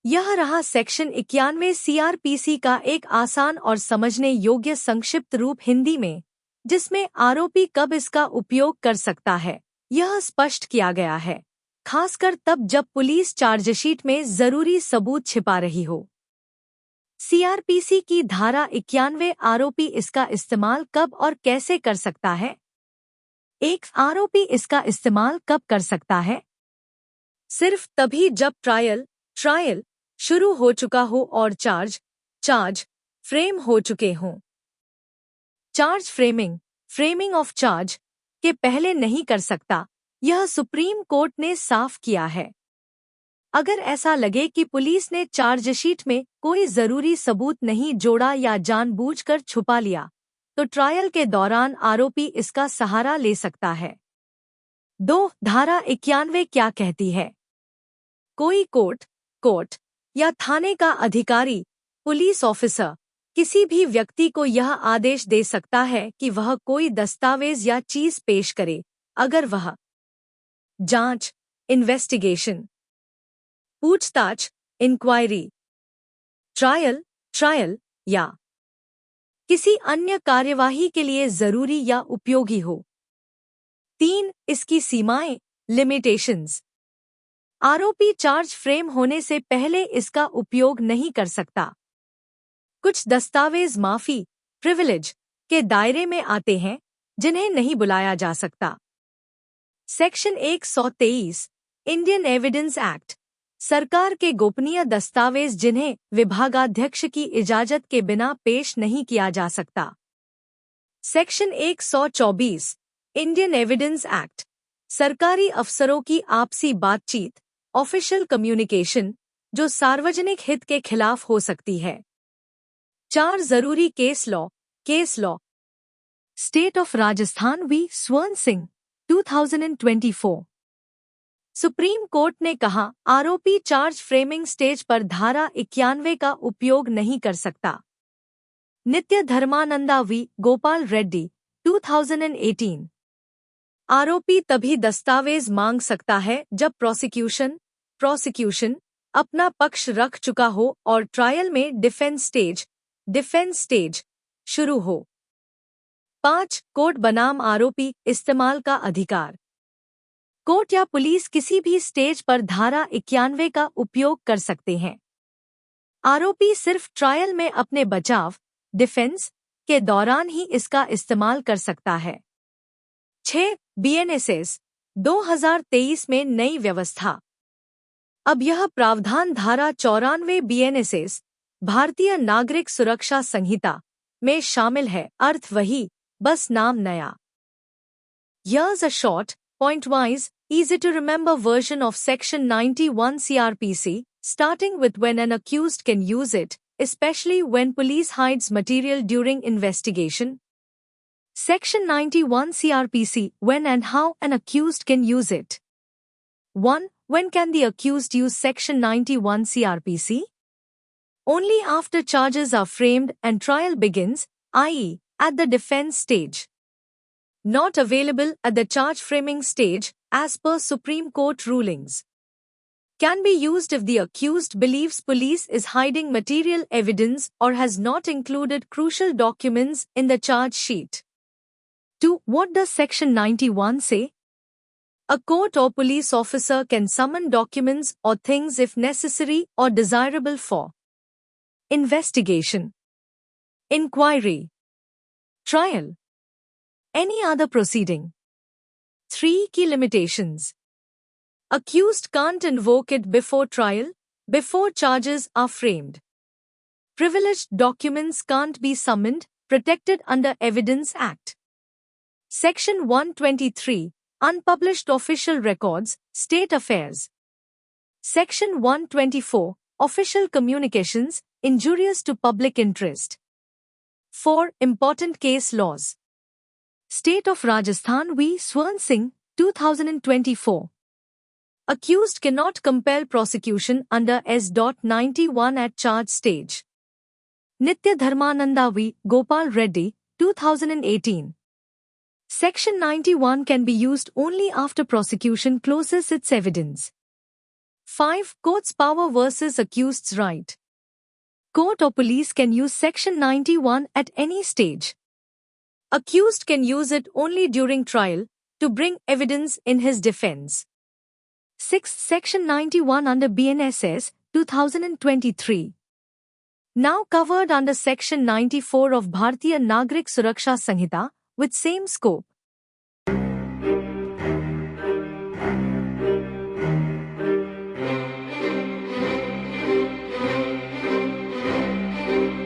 यह रहा section 91 CrPC का एक आसान और समझने योग्य संक्षिप्त रूप हिंदी में, जिसमें आरोपी कब इसका उपयोग कर सकता है यह स्पष्ट किया गया है, खासकर तब जब पुलिस चार्जशीट में जरूरी सबूत छिपा रही हो। सीआरपीसी की धारा 91 आरोपी इसका इस्तेमाल कब और कैसे कर सकता है। एक आरोपी इसका इस्तेमाल कब कर सकता है? सिर्फ तभी जब ट्रायल शुरू हो चुका हो और चार्ज फ्रेम हो चुके हों। चार्ज फ्रेमिंग ऑफ चार्ज के पहले नहीं कर सकता, यह सुप्रीम कोर्ट ने साफ किया है। अगर ऐसा लगे कि पुलिस ने चार्जशीट में कोई जरूरी सबूत नहीं जोड़ा या जानबूझकर छुपा लिया, तो ट्रायल के दौरान आरोपी इसका सहारा ले सकता है। 2. धारा 91 क्या कहती है? कोई कोर्ट या थाने का अधिकारी, पुलिस ऑफिसर किसी भी व्यक्ति को यह आदेश दे सकता है कि वह कोई दस्तावेज या चीज पेश करे अगर वह जांच, इन्वेस्टिगेशन, पूछताछ, इंक्वायरी, ट्रायल या किसी अन्य कार्यवाही के लिए जरूरी या उपयोगी हो। 3. इसकी सीमाएं, लिमिटेशंस। आरोपी चार्ज फ्रेम होने से पहले इसका उपयोग नहीं कर सकता। कुछ दस्तावेज प्रिविलेज के दायरे में आते हैं जिन्हें नहीं बुलाया जा सकता। सेक्शन 123 इंडियन एविडेंस एक्ट, सरकार के गोपनीय दस्तावेज जिन्हें विभागाध्यक्ष की इजाजत के बिना पेश नहीं किया जा सकता। सेक्शन 124 इंडियन एविडेंस एक्ट, सरकारी अफसरों की आपसी बातचीत, ऑफिशियल कम्युनिकेशन, जो सार्वजनिक हित के खिलाफ हो सकती है। 4. जरूरी case law. State of Rajasthan v Swarn Singh 2024। Supreme court ने कहा, आरोपी चार्ज फ्रेमिंग स्टेज पर धारा 91 का उपयोग नहीं कर सकता। नित्य धर्मानंदा वी गोपाल रेड्डी 2018। आरोपी तभी दस्तावेज मांग सकता है जब प्रोसिक्यूशन अपना पक्ष रख चुका हो और ट्रायल में डिफेंस स्टेज शुरू हो। 5. कोर्ट बनाम आरोपी इस्तेमाल का अधिकार। कोर्ट या पुलिस किसी भी स्टेज पर धारा 91 का उपयोग कर सकते हैं। आरोपी सिर्फ ट्रायल में अपने बचाव, डिफेंस के दौरान ही इसका इस्तेमाल कर सकता है। 6. बीएनएसएस 2023 में नई व्यवस्था। अब यह प्रावधान धारा 94 बीएनएसएस भारतीय नागरिक सुरक्षा संहिता में शामिल है, अर्थ वही, बस नाम नया। Here's a short, point-wise, easy-to-remember version of Section 91 CRPC, starting with when an accused can use it, especially when police hides material during investigation. Section 91 CRPC, when and how an accused can use it. 1. When can the accused use Section 91 CRPC? Only after charges are framed and trial begins, i.e., at the defense stage. Not available at the charge framing stage, as per Supreme Court rulings. Can be used if the accused believes police is hiding material evidence or has not included crucial documents in the charge sheet. 2. What does Section 91 say? A court or police officer can summon documents or things if necessary or desirable for investigation, inquiry, trial, any other proceeding. 3. Key limitations. Accused can't invoke it before trial, before charges are framed. Privileged documents can't be summoned, protected under Evidence Act. Section 123, Unpublished Official Records, State Affairs. Section 124, Official Communications, Injurious to Public Interest. 4. Important Case Laws. State of Rajasthan v. Swern Singh, 2024. Accused cannot compel prosecution under S.91 at charge stage. Nitya Dharmananda v. Gopal Reddy, 2018. Section 91 can be used only after prosecution closes its evidence. 5. Court's power versus accused's right. Court or police can use Section 91 at any stage. Accused can use it only during trial to bring evidence in his defense. 6. Section 91 under BNSS 2023. Now covered under Section 94 of Bharatiya Nagrik Suraksha Sanhita with same scope.